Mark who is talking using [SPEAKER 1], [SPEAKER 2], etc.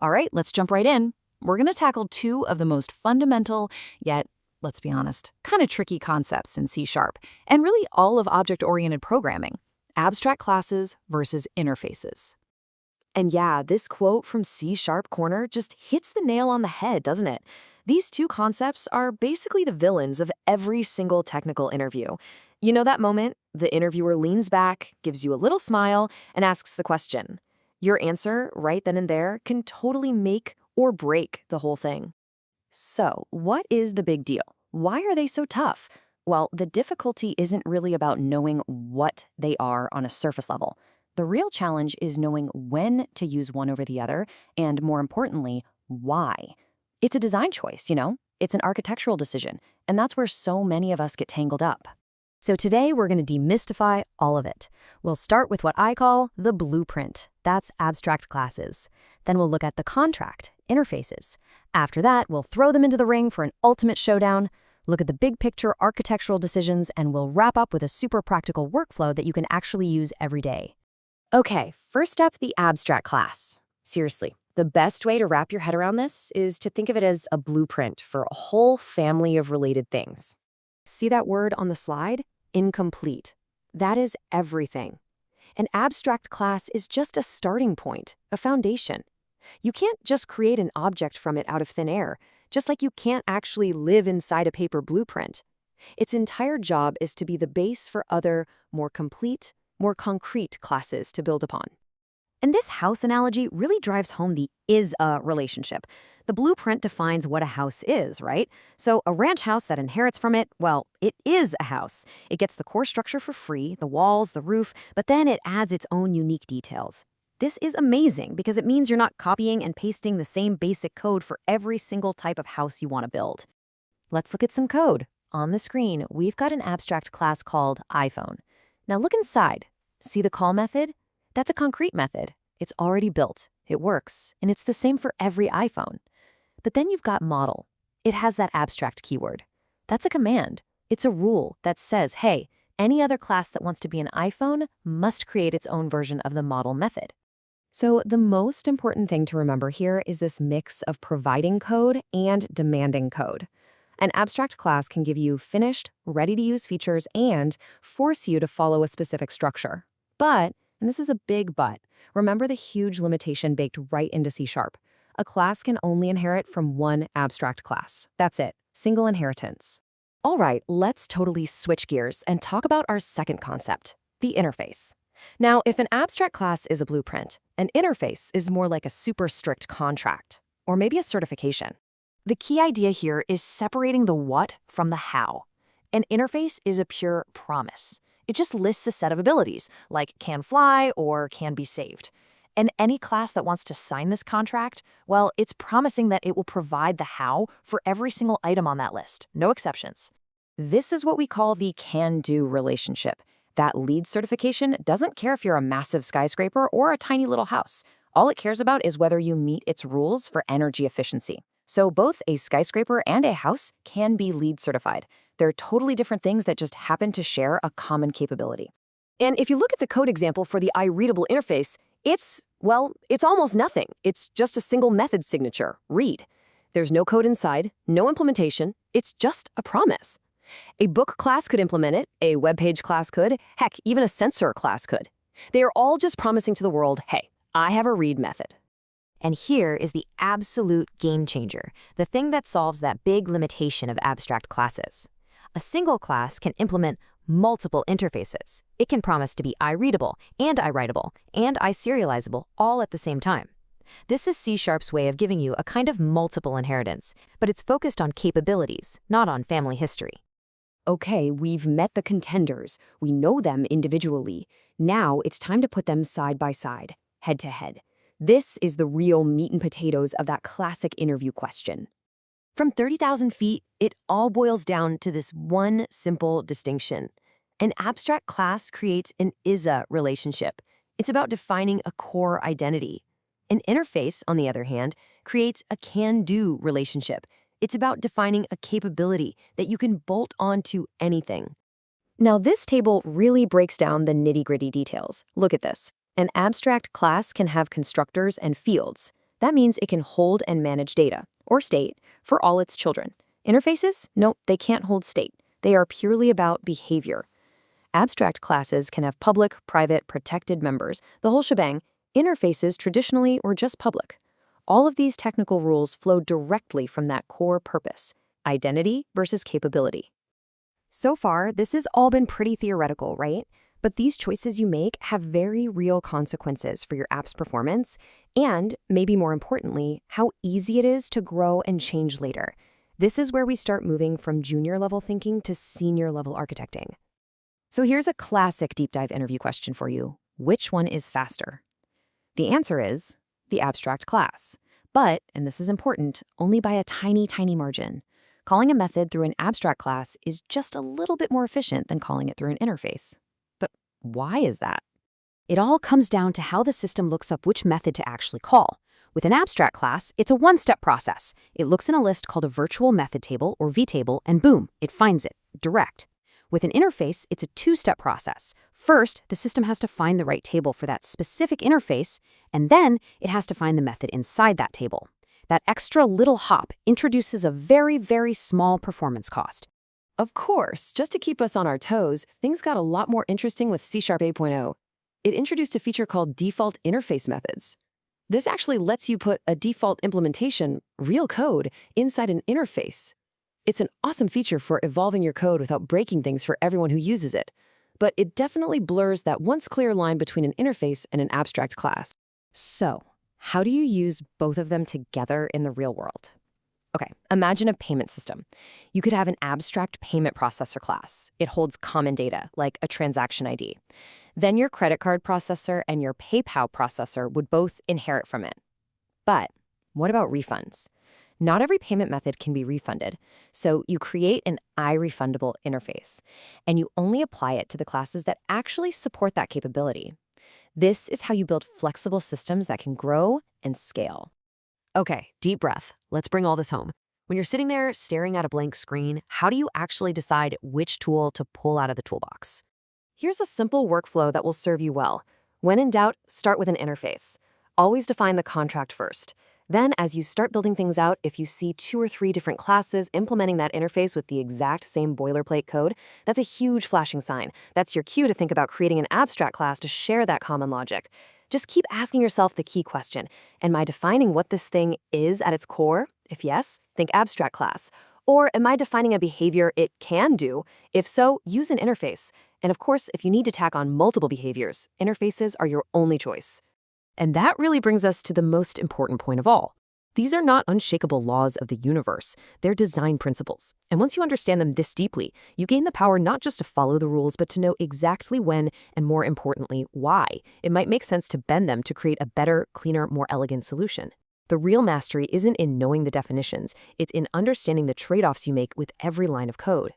[SPEAKER 1] All right, let's jump right in. We're going to tackle two of the most fundamental, yet, let's be honest, kind of tricky concepts in C#, and really all of object-oriented programming: abstract classes versus interfaces. And yeah, this quote from C# Corner just hits the nail on the head, doesn't it? These two concepts are basically the villains of every single technical interview. You know that moment? The interviewer leans back, gives you a little smile, and asks the question. Your answer, right then and there, can totally make or break the whole thing. So, what is the big deal? Why are they so tough? Well, the difficulty isn't really about knowing what they are on a surface level. The real challenge is knowing when to use one over the other, and more importantly, why. It's a design choice, you know? It's an architectural decision, and that's where so many of us get tangled up. So today we're going to demystify all of it. We'll start with what I call the blueprint. That's abstract classes. Then we'll look at the contract, interfaces. After that, we'll throw them into the ring for an ultimate showdown, look at the big picture architectural decisions, and we'll wrap up with a super practical workflow that you can actually use every day. Okay, first up, the abstract class. Seriously, the best way to wrap your head around this is to think of it as a blueprint for a whole family of related things. See that word on the slide? Incomplete. That is everything. An abstract class is just a starting point, a foundation. You can't just create an object from it out of thin air, just like you can't actually live inside a paper blueprint. Its entire job is to be the base for other, more complete, more concrete classes to build upon. And this house analogy really drives home the is-a relationship. The blueprint defines what a house is, right? So a ranch house that inherits from it, well, it is a house. It gets the core structure for free, the walls, the roof, but then it adds its own unique details. This is amazing because it means you're not copying and pasting the same basic code for every single type of house you want to build. Let's look at some code. On the screen, we've got an abstract class called iPhone. Now look inside. See the call method? That's a concrete method. It's already built, it works, and it's the same for every iPhone. But then you've got model. It has that abstract keyword. That's a command. It's a rule that says, hey, any other class that wants to be an iPhone must create its own version of the model method. So the most important thing to remember here is this mix of providing code and demanding code. An abstract class can give you finished, ready-to-use features and force you to follow a specific structure. But, and this is a big but, remember the huge limitation baked right into C#. A class can only inherit from one abstract class. That's it, single inheritance. All right, let's totally switch gears and talk about our second concept, the interface. Now, if an abstract class is a blueprint, an interface is more like a super strict contract, or maybe a certification. The key idea here is separating the what from the how. An interface is a pure promise. It just lists a set of abilities, like can fly or can be saved. And any class that wants to sign this contract, well, it's promising that it will provide the how for every single item on that list, no exceptions. This is what we call the can-do relationship. That LEED certification doesn't care if you're a massive skyscraper or a tiny little house. All it cares about is whether you meet its rules for energy efficiency. So both a skyscraper and a house can be LEED certified. They're totally different things that just happen to share a common capability. And if you look at the code example for the iReadable interface, it's almost nothing. It's just a single method signature, read. There's no code inside, no implementation. It's just a promise. A book class could implement it, a web page class could, heck, even a sensor class could. They are all just promising to the world, hey, I have a read method. And here is the absolute game changer, the thing that solves that big limitation of abstract classes. A single class can implement multiple interfaces. It can promise to be iReadable and iWritable and iSerializable all at the same time. This is C#'s way of giving you a kind of multiple inheritance, but it's focused on capabilities, not on family history. Okay, we've met the contenders. We know them individually. Now it's time to put them side by side, head to head. This is the real meat and potatoes of that classic interview question. From 30,000 feet, it all boils down to this one simple distinction. An abstract class creates an is-a relationship. It's about defining a core identity. An interface, on the other hand, creates a can-do relationship. It's about defining a capability that you can bolt onto anything. Now, this table really breaks down the nitty-gritty details. Look at this. An abstract class can have constructors and fields. That means it can hold and manage data, or state, for all its children. Interfaces? Nope, they can't hold state. They are purely about behavior. Abstract classes can have public, private, protected members, the whole shebang. Interfaces traditionally were just public. All of these technical rules flow directly from that core purpose, identity versus capability. So far, this has all been pretty theoretical, right? But these choices you make have very real consequences for your app's performance and, maybe more importantly, how easy it is to grow and change later. This is where we start moving from junior-level thinking to senior-level architecting. So here's a classic deep dive interview question for you. Which one is faster? The answer is the abstract class. But, and this is important, only by a tiny, tiny margin. Calling a method through an abstract class is just a little bit more efficient than calling it through an interface. But why is that? It all comes down to how the system looks up which method to actually call. With an abstract class, it's a one-step process. It looks in a list called a virtual method table or vtable, and boom, it finds it, direct. With an interface, it's a two-step process. First, the system has to find the right table for that specific interface, and then it has to find the method inside that table. That extra little hop introduces a very, very small performance cost. Of course, just to keep us on our toes, things got a lot more interesting with C# 8.0. It introduced a feature called default interface methods. This actually lets you put a default implementation, real code, inside an interface. It's an awesome feature for evolving your code without breaking things for everyone who uses it. But it definitely blurs that once clear line between an interface and an abstract class. So, how do you use both of them together in the real world? Okay, imagine a payment system. You could have an abstract payment processor class. It holds common data, like a transaction ID. Then your credit card processor and your PayPal processor would both inherit from it. But what about refunds? Not every payment method can be refunded, so you create an iRefundable interface, and you only apply it to the classes that actually support that capability. This is how you build flexible systems that can grow and scale. Okay, deep breath. Let's bring all this home. When you're sitting there staring at a blank screen, how do you actually decide which tool to pull out of the toolbox? Here's a simple workflow that will serve you well. When in doubt, start with an interface. Always define the contract first. Then, as you start building things out, if you see 2 or 3 different classes implementing that interface with the exact same boilerplate code, that's a huge flashing sign. That's your cue to think about creating an abstract class to share that common logic. Just keep asking yourself the key question. Am I defining what this thing is at its core? If yes, think abstract class. Or am I defining a behavior it can do? If so, use an interface. And of course, if you need to tack on multiple behaviors, interfaces are your only choice. And that really brings us to the most important point of all. These are not unshakable laws of the universe. They're design principles. And once you understand them this deeply, you gain the power not just to follow the rules, but to know exactly when, and more importantly, why it might make sense to bend them to create a better, cleaner, more elegant solution. The real mastery isn't in knowing the definitions. It's in understanding the trade-offs you make with every line of code.